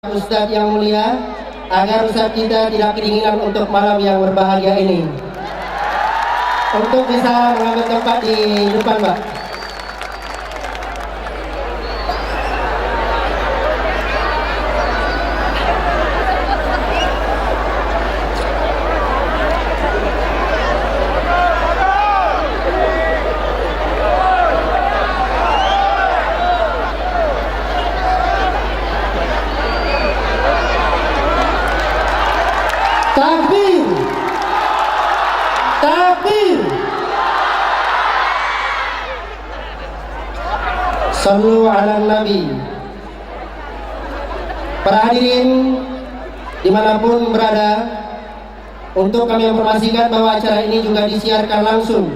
Ustadz yang mulia, agar Ustadz kita tidak kedinginan untuk malam yang berbahagia ini. Untuk bisa mengambil tempat di depan, Pak. Takbir! Takbir! Sallu ala Nabi. Para hadirin dimanapun berada, untuk kami informasikan bahwa acara ini juga disiarkan langsung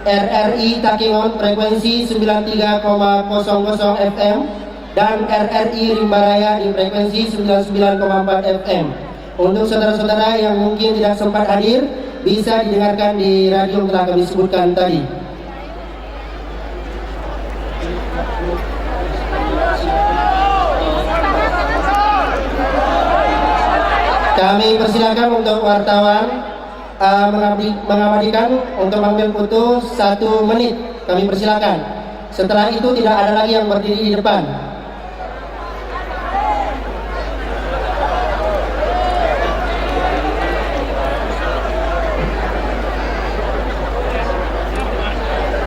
RRI Takengon frekuensi 93,00 FM dan RRI Rimbaraya di frekuensi 99,4 FM. Untuk saudara-saudara yang mungkin tidak sempat hadir, bisa didengarkan di radio yang telah kami sebutkan tadi. Kami persilakan untuk wartawan mengabadikan untuk mengambil foto 1 menit. Kami persilakan. Setelah itu tidak ada lagi yang berdiri di depan.